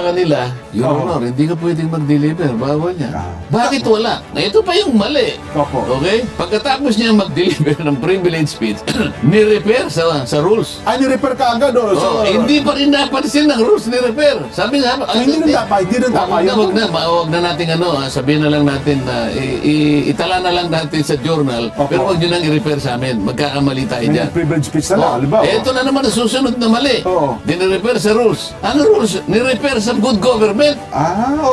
sa kanila, Your Honor, hindi ka pwedeng mag-deliver. Bawal niya. Bakit wala? Na ito pa yung mali. Opo. Okay? Pagkatapos niya mag-deliver ng privilege speech, ni-repair sa rules. Ay, ni-repair ka agad, oh. So, Hindi pa rin napansin ng rules ni-repair. Sabi nga, hindi rin tama, hindi rin tama yun. Huwag na natin sabihin na lang natin na itala na lang natin sa journal, pero huwag nyo nang i-repair sa amin. Magkakamali tayo may dyan. privilege speech na lang, halimbawa. Ito na naman ang susunod na mali. Dini-repair sa rules. Ano rules? Ni-repair sa good government.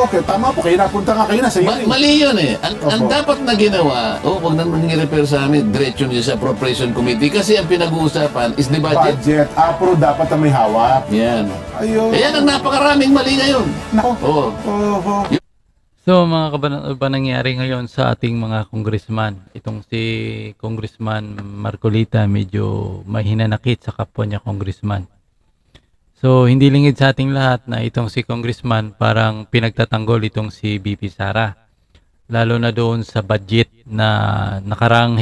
Okay. Tama po. Kaya napunta ka kayo na sa hearing. Mali yun eh. Ang dapat na ginawa, huwag na nang i-repair sa amin, diretso nyo sa appropriation committee kasi ang pinag-uusapan is the budget. Pero dapat na may hawak. Yan. Ayun. Kaya ang napakaraming mali ngayon. Nako. So mga kabanat, ba nangyari ngayon sa ating mga congressman? Itong si Congressman Marcolita medyo mahinanakit sa kapwa niya congressman. So hindi lingid sa ating lahat na itong si congressman parang pinagtatanggol itong si BP Sara. Lalo na doon sa budget na nakarang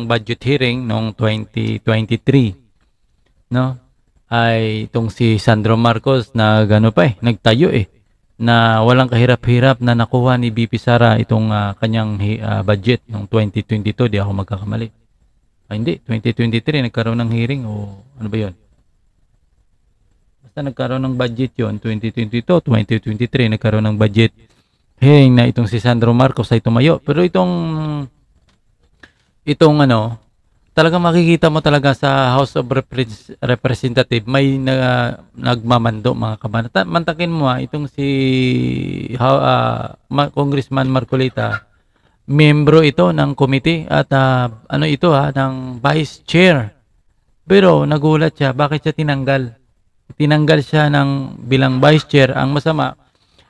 budget hearing noong 2023. No? Ay itong si Sandro Marcos na nagtayo na walang kahirap-hirap na nakuha ni BP Sara itong kanyang budget noong 2022, di ako magkakamali. Hindi, 2023 nagkaroon ng hearing o ano ba 'yon? Basta nagkaroon ng budget 'yon, 2022, 2023 nagkaroon ng budget hearing na itong si Sandro Marcos ay tumayo. Pero itong talagang makikita mo talaga sa House of Representative may nagmamando mga kabanata. Mantakin mo itong si Congressman Marcolita, membro ito ng committee at ng vice chair. Pero nagulat siya, bakit siya tinanggal? Tinanggal siya bilang vice chair. Ang masama,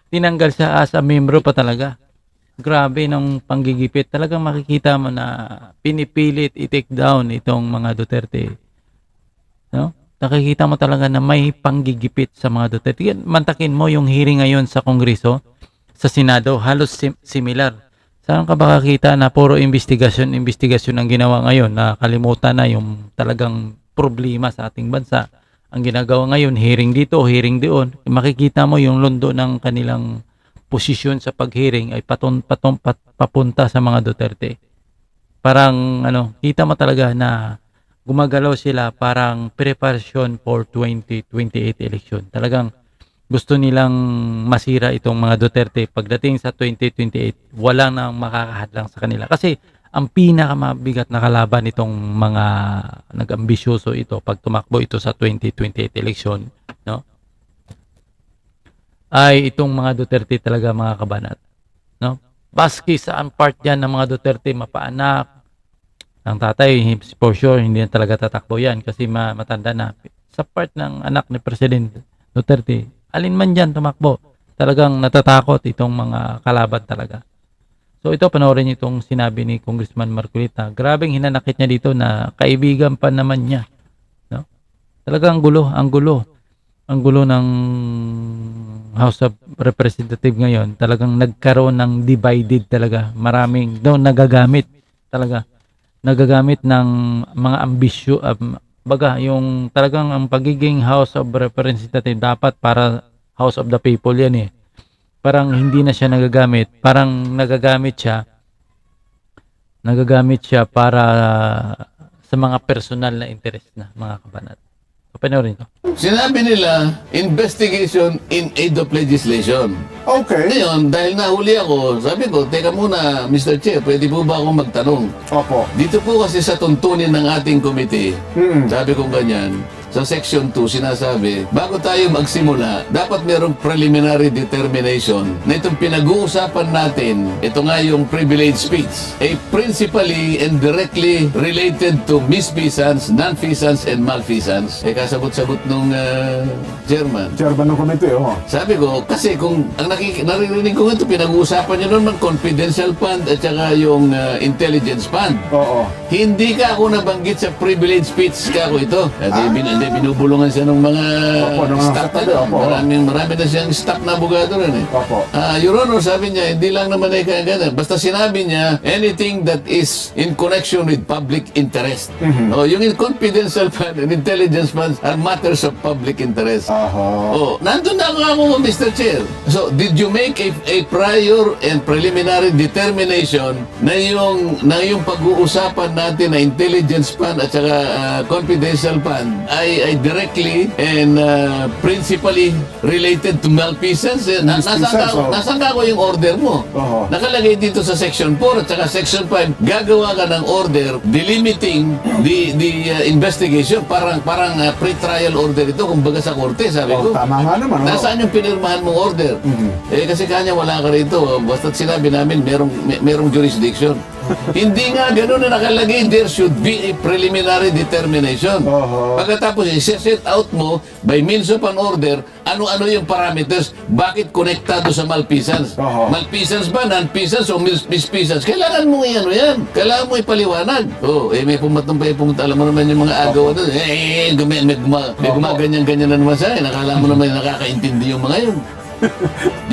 tinanggal siya as a membro pa talaga. Grabe ng panggigipit. Talagang makikita mo na pinipilit i-take down itong mga Duterte. No? Nakikita mo talaga na may panggigipit sa mga Duterte. Mantakin mo yung hearing ngayon sa Kongreso, sa Senado, halos similar. Saan ka ba kakita na puro investigasyon ang ginawa ngayon, na kalimutan na yung talagang problema sa ating bansa. Ang ginagawa ngayon, hearing dito, hearing doon. Makikita mo yung lundo ng kanilang posisyon sa pag-hearing ay papunta sa mga Duterte. Parang kita mo talaga na gumagalaw sila parang preparation for 2028 election. Talagang gusto nilang masira itong mga Duterte. Pagdating sa 2028, wala nang makakahadlang sa kanila. Kasi ang pinakamabigat na kalaban itong mga nag-ambisyoso ito pag tumakbo ito sa 2028 election, no? Ay itong mga Duterte talaga, mga kabanat, no? Baski saan part yan ng mga Duterte, mapaanak ng tatay, for sure hindi na talaga tatakbo yan kasi matanda na. Sa part ng anak ni President Duterte, alin man dyan tumakbo, talagang natatakot itong mga kalaban talaga. So ito, panoorin niyo itong sinabi ni Congressman Marcolita. Grabeng hinanakit niya dito na kaibigan pa naman niya, no? Talagang ang gulo ng House of Representative ngayon. Talagang nagkaroon ng divided talaga. Maraming nagagamit ng mga ambisyo, yung talagang ang pagiging House of Representative dapat para House of the People yan Parang hindi na siya nagagamit. Parang nagagamit siya para sa mga personal na interest na, mga kabanat. Panoorin ko. Sinabi nila, investigation in aid of legislation. Okay. Ngayon, dahil nahuli ako, sabi ko, teka muna, Mr. Chair, pwede po ba akong magtanong? Opo. Dito po kasi sa tuntunin ng ating committee, sabi ko ganyan, sa section 2 sinasabi, bago tayo magsimula, dapat merong preliminary determination na itong pinag-uusapan natin, ito nga yung privilege speech, ay principally and directly related to misfeasance, non-feasance, and malfeasance. Kasagot-sagot nung chairman. Chairman ng committee, Sabi ko, kasi kung ang naririnig ko nga ito, pinag-uusapan nyo naman confidential fund at saka yung intelligence fund. Oo. Hindi ka ako nabanggit sa privilege speech ka ako ito. Kasi binubulungan siya ng mga Opo, ng mga staff staff, na doon. opo. Marami na siyang staff na abogado rin eh. Opo. Your Honor, sabi niya, hindi lang naman ay kaya basta sinabi niya, anything that is in connection with public interest. Yung confidential fund and intelligence funds are matters of public interest. Aha. Nandun na ako, Mr. Chair. So, did you make a prior and preliminary determination na yung pag-uusapan natin na intelligence fund at saka confidential fund ay directly and principally related to malfeasance? Malfeasance, Nasaan ka ako yung order mo? Oo. Nakalagay dito sa Section 4 at saka Section 5, gagawa ka ng order delimiting the investigation. Parang pre-trial order ito, kumbaga sa korte, sabi ko. Tama nga naman. Nasaan yung pinirmahan mong order? Kasi kanya wala ka rito. Basta't sinabi namin, merong jurisdiction. Hindi nga ganun na nakalagay. There should be a preliminary determination. Pagkatapos, i-set out mo, by means of an order, ano-ano yung parameters, bakit konektado sa malfeasance. Malfeasance ba, non-feasance o misfeasance? Kailangan mo yan. Kailangan mo ipaliwanag. May pumunta. Alam mo naman yung mga agaw doon. May gumaganyan-ganyan na naman sa akin. Nakala mo naman nakakaintindi yung mga yun.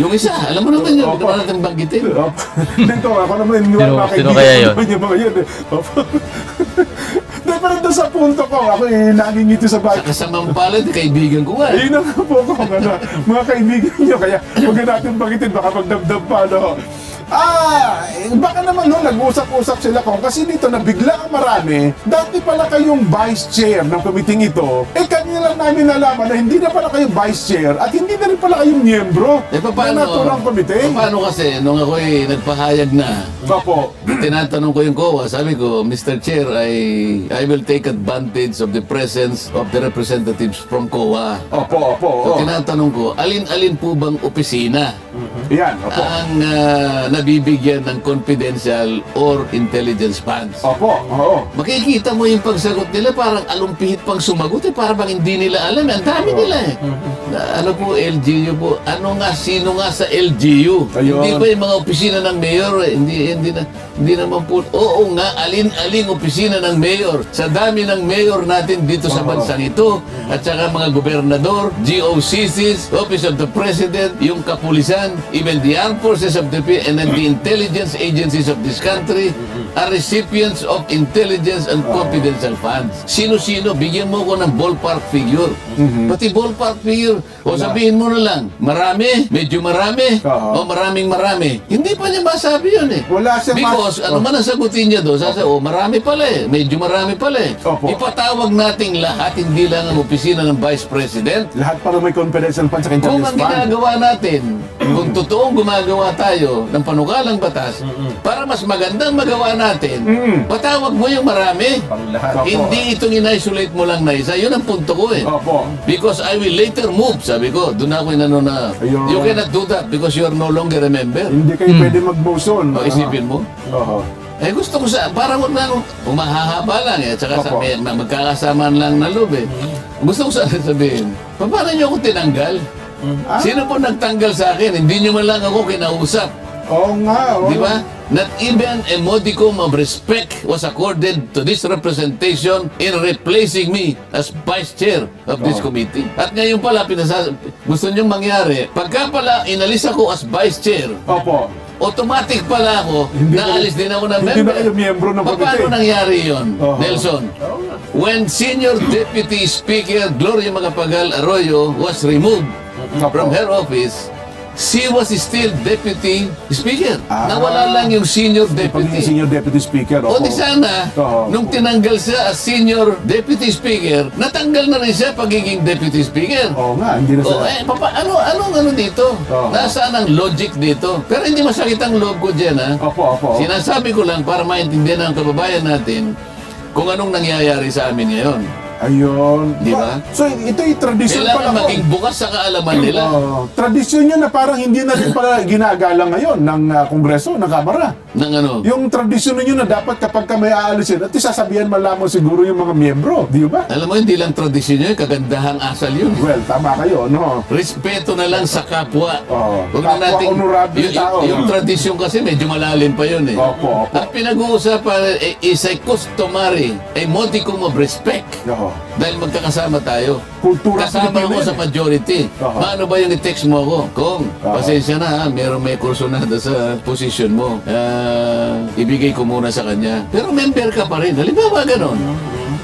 Yung isa, alam mo naman yun, hindi naman natin banggitin. Dito, ako naman, iniwan Sino kaya yun? Yung mga yun. Dahil parang doon sa punto ko, ako nangingiti sa Sa bahay. kasamang palad, kaibigan ko nga. Ayun na nga po ko, mga kaibigan nyo, kaya huwag na natin banggitin, baka magdamdam pa, no? Baka naman nag-usap-usap sila ko kasi dito na bigla ang marami. Dati pala kayong vice chair ng committee ito. Kanina lang namin nalaman na hindi na pala kayo vice chair at hindi na rin pala kayong miyembro ng naturang committee. Paano kasi, nung ako'y nagpahayag na, Opo. tinatanong ko yung COA, sabi ko, Mr. Chair, I will take advantage of the presence of the representatives from COA. Opo. So, tinatanong ko, alin-alin po bang opisina Yan, opo. ang nabibigyan ng confidential or intelligence funds? Opo, oo. Makikita mo yung pagsagot nila, parang alumpihit pang sumagot para bang hindi nila alam. Ang dami nila ano po, LGU po. Sino nga sa LGU? Ayun. Hindi pa yung mga opisina ng mayor. Hindi naman po. Oo nga, alin-aling opisina ng mayor. Sa dami ng mayor natin dito sa bansang ito, at saka mga gobernador, GOCCs, Office of the President, yung kapulisan, even the armed forces of the and then the intelligence agencies of this country are recipients of intelligence and confidential funds. Sino-sino, bigyan mo ko ng ballpark figure. Pati ballpark figure. O sabihin mo na lang, marami, medyo marami, o marami. Hindi pa niya masabi yun eh. Wala siyang Because ano man ang sagutin niya doon, marami pala eh, medyo marami pala eh. Opo. Ipatawag nating lahat, hindi lang ang opisina ng Vice President. Lahat para may confidential fund sa Kung intelligence ang fund. ginagawa natin, kung totoong gumagawa tayo ng panukalang batas, para mas magandang magawa natin, patawag mo yung marami. Opo. Hindi itong in-isolate mo lang na isa. Yun ang punto ko eh. Opo. Because I will later move, sabi ko. Doon ako inano na, Ayun. you cannot do that because you are no longer a member. Hindi kayo pwede mag-motion. O isipin mo. Oo. Gusto ko parang umahahaba lang eh. Tsaka Opo. magkakasamaan lang na loob eh. Gusto ko sana sabihin, paano niyo ako tinanggal? Sino po nagtanggal sa akin? Hindi niyo man lang ako kinausap. Oo nga. Oo. Di ba? Not even a modicum of respect was accorded to this representation in replacing me as vice chair of this committee. At ngayon pala, gusto niyong mangyari, pagka pala inalis ako as vice chair, Opo. automatic pala ako, naalis din ako ng Hindi member. na kayo miyembro ng Paano committee. nangyari yun, Oo. Nelson? When Senior Deputy Speaker Gloria Macapagal Arroyo was removed from her office, she was still Deputy Speaker. Nawala lang yung Senior Pagiging Deputy. senior deputy speaker. O Opo. di sana, Oo. nung tinanggal siya as Senior Deputy Speaker, natanggal na rin siya pagiging Deputy Speaker. Oo nga, hindi na O, sila. ano dito? Oo. Nasaan ang logic dito? Pero hindi masakit ang loob ko dyan, ha? Opo. Sinasabi ko lang para maintindihan ng kababayan natin kung anong nangyayari sa amin ngayon. Ayun. Di ba? So, ito yung tradisyon pala Kailangan ko. maging bukas sa kaalaman nila. Tradisyon yun na parang hindi na rin pala ginagalang ngayon ng Kongreso, ng Kamara. Ng ano? Yung tradisyon ninyo na dapat kapag ka may aalisin, at sasabihan man lamang siguro yung mga miyembro, di ba? Alam mo, hindi lang tradisyon yun, kagandahang asal yun. Well, tama kayo, no? Respeto na lang sa kapwa. Oo. Huwag na Kapwa honorable tao. yung tradisyon kasi medyo malalim pa yun eh. Opo, opo. Ang pinag-uusapan is a customary, a modicum of respect. Oo. Dahil magkakasama tayo. Kultura Kasama Pilipino mo yun sa eh. majority. Aha. Paano ba yung i-text mo ako? Kung, pasensya na ha, may kursunada sa position mo. Ibigay ko muna sa kanya. Pero member ka pa rin. Halimbawa ganon.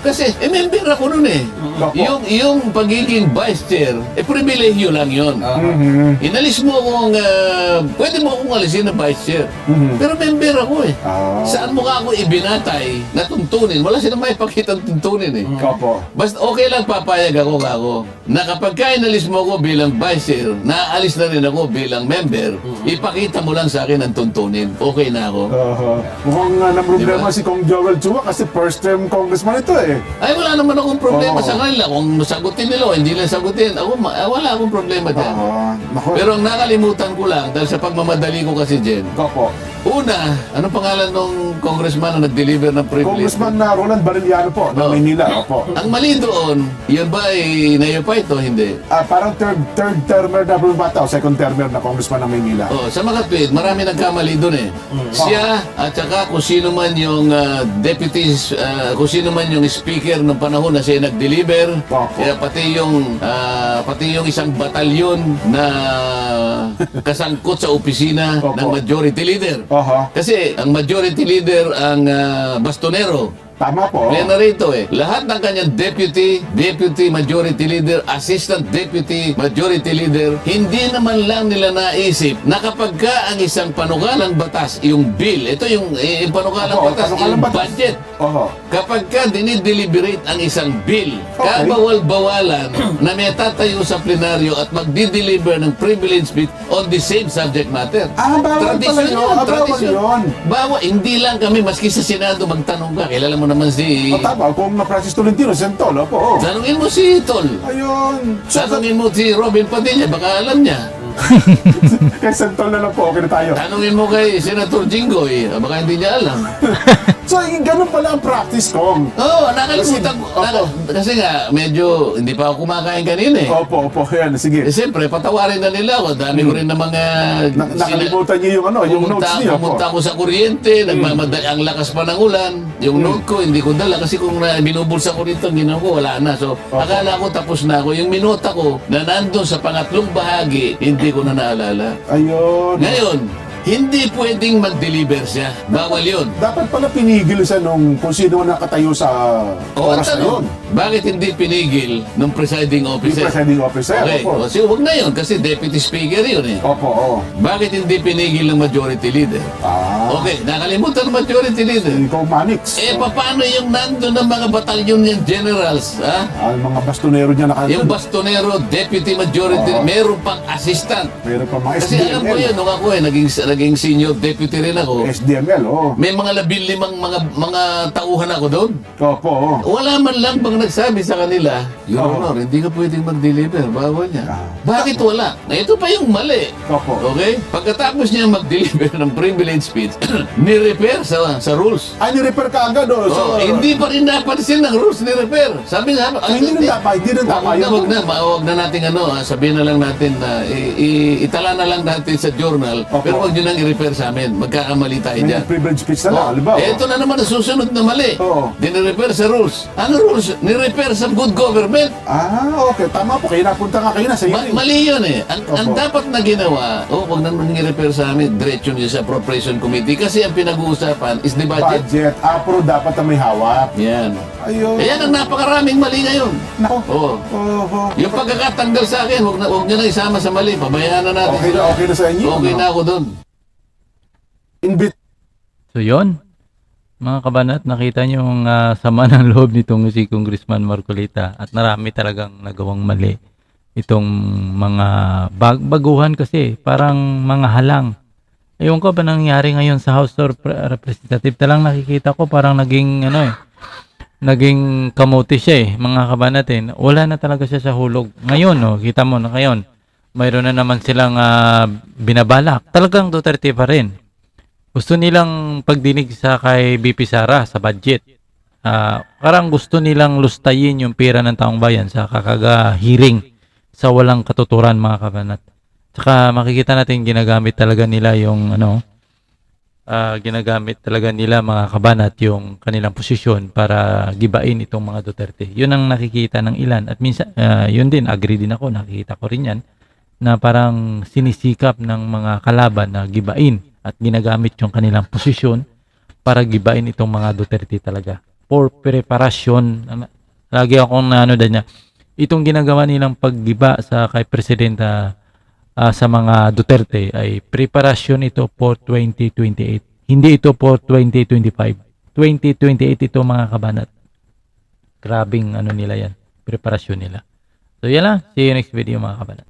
Kasi, member ako nun eh. Opo. Yung pagiging vice chair, pribilehyo lang yon. Inalis mo akong, pwede mo akong alisin na vice chair. Pero member ako eh. Saan mo ka ako ibinatay na tuntunin? Wala silang may pakitang tuntunin eh. Opo. Basta okay lang papayag ako na kapag ka inalis mo ako bilang vice chair, naaalis na rin ako bilang member, ipakita mo lang sa akin ang tuntunin. Okay na ako. Mukhang namroblema Diba? si Kong Joel Chua kasi first term congressman ito eh. Ay, wala naman akong problema Oo. sa kanila. Kung sagutin nila o hindi lang sagutin, wala akong problema dyan. Naku. Pero ang nakalimutan ko lang, dahil sa pagmamadali ko kasi, Jen, Opo. una, anong pangalan nung congressman na nag-deliver ng privilege? Congressman na Roland Barillano po, ng Oo. Maynila. Opo. Ang mali doon, yun ba ay nayopay ito? Hindi. Parang third termer na bata o second termer na congressman ng Maynila. Oh, sa mga tweet, marami nagkamali doon eh. Siya at saka kung sino man yung deputies, kung sino man yung speaker ng panahon na siya nag-deliver, Opo. kaya pati yung isang batalyon na kasangkot sa opisina Opo. ng majority leader. Oho. Kasi ang majority leader ang bastonero. Tama po. Kaya narito eh, lahat ng kanyang deputy majority leader, assistant deputy majority leader, hindi naman lang nila naisip na kapag ka ang isang panukalang batas, yung bill, ito yung panukalang Opo, batas, panukalang yung batas. budget. Oho. Kapag ka dinideliberate ang isang bill, Okay. kabawal-bawalan na may tatayo sa plenaryo at magdi-deliver ng privilege speech on the same subject matter. Bawal pala Tradisyon yun. Bawal tradisyon. yun. Bawal, hindi lang kami, maski sa Senado magtanong ka, kilala mo naman si... O tama, kung na Francis Tolentino, Sentol, opo. Tanungin mo si Tol. Ayun. So, Tanungin mo si Robin Padilla, baka alam niya. kay Sentol na lang po, okay na tayo. Tanungin mo kay Senator Jinggoy, baka hindi niya alam. So, ganun pala ang practice, Kong. Oo, nakalimutan ko. Opo. Kasi nga, medyo hindi pa ako kumakain kanina eh. Opo, yan, sige. Siyempre, patawarin na nila ako. Dami ko rin na mga... Nakalimutan niyo yung yung notes niyo. Pumunta ako sa kuryente, nagmamadali, ang lakas pa ng ulan. Yung note ko, hindi ko dala kasi kung binubulsa ko rito, ginawa ko, wala na. So, akala ko tapos na ako. Yung minota ko na nandun sa pangatlong bahagi, hindi ko na naalala. Ayun. Ngayon, hindi pwedeng mag-deliver siya. Bawal yun. Dapat pala pinigil siya nung kung sino nakatayo sa O ang oras na yun. tanong, bakit hindi pinigil ng presiding Yung officer? presiding officer. Okay, Opo. o sige, huwag na yun kasi deputy speaker yun eh. Opo, oo. Bakit hindi pinigil ng majority leader? Okay, nakalimutan ng majority leader. Ikaw, Manix. Paano yung nandun ng mga batalyon yung generals, ha? Ang mga bastonero niya Yung bastonero, deputy majority, Oo. meron pang assistant. Meron pa mga Kasi alam ko SDML. yun, nung ako naging senior deputy rin ako, SDML, oo. may mga 15 mga tauhan ako doon. Opo, oo. Wala man lang bang nagsabi sa kanila, Your Oo. Honor, hindi ka pwedeng mag-deliver, bawal niya. Ah. Bakit wala? Na ito pa yung mali. Opo. Okay? Pagkatapos niya mag-deliver ng privilege speech, ni-repair sa rules. Ay, ni-repair ka agad, oo. So, Hindi pa rin napansin ng rules ni repair. Sabi nga, hindi na tama, hindi na tama yun. Huwag na natin sabihin na lang natin na itala na lang natin sa journal, Opo. pero huwag nyo nang i-repair sa amin. Magkakamali tayo may dyan. privilege speech na lang, halimbawa. Ito na naman ang susunod na mali. Oo. Dinirepair sa rules. Ano rules? Ni-repair sa good government. Okay. Tama po. Kaya napunta ka kayo na sa hearing. Mali yun eh. Ang Opo. dapat na ginawa, huwag naman i-repair sa amin, diretso nyo sa appropriation committee kasi ang pinag-uusapan is the budget. Budget. Pero dapat na may hawak. Yan. Ayun. Ayan ang napakaraming mali ngayon. Nako. Oo. Oho. Yung pagkakatanggal sa akin, huwag nyo na isama sa mali. Pabayaan na natin. Okay na sa inyo. Okay ano? na ako doon. Invite. So yon, mga kabanat, nakita niyo yung sama ng loob nitong si Congressman Marcolita at marami talagang nagawang mali. Itong mga baguhan kasi, parang mga halang. Ewan ko ba nangyari ngayon sa House of Representative? Talang nakikita ko parang naging naging kamote siya mga kabanatin. Wala na talaga siya sa hulog. Ngayon, no, kita mo na ngayon, mayroon na naman silang binabalak. Talagang Duterte pa rin. Gusto nilang pagdinig sa kay BP Sara sa budget. Parang gusto nilang lustayin yung pera ng taong bayan sa kakaga-hearing sa walang katuturan, mga kabanat. Tsaka makikita natin ginagamit talaga nila yung ginagamit talaga nila, mga kabanat, yung kanilang posisyon para gibain itong mga Duterte. Yun ang nakikita ng ilan. At minsan, yun din, agree din ako, nakikita ko rin yan, na parang sinisikap ng mga kalaban na gibain at ginagamit yung kanilang posisyon para gibain itong mga Duterte talaga. For preparasyon, lagi akong niya, itong ginagawa nilang paggiba sa kay Presidenta sa mga Duterte ay preparasyon ito for 2028. Hindi ito for 2025. 2028 ito, mga kabanat. Grabing nila yan, preparasyon nila. So yan lang. See you next video, mga kabanat.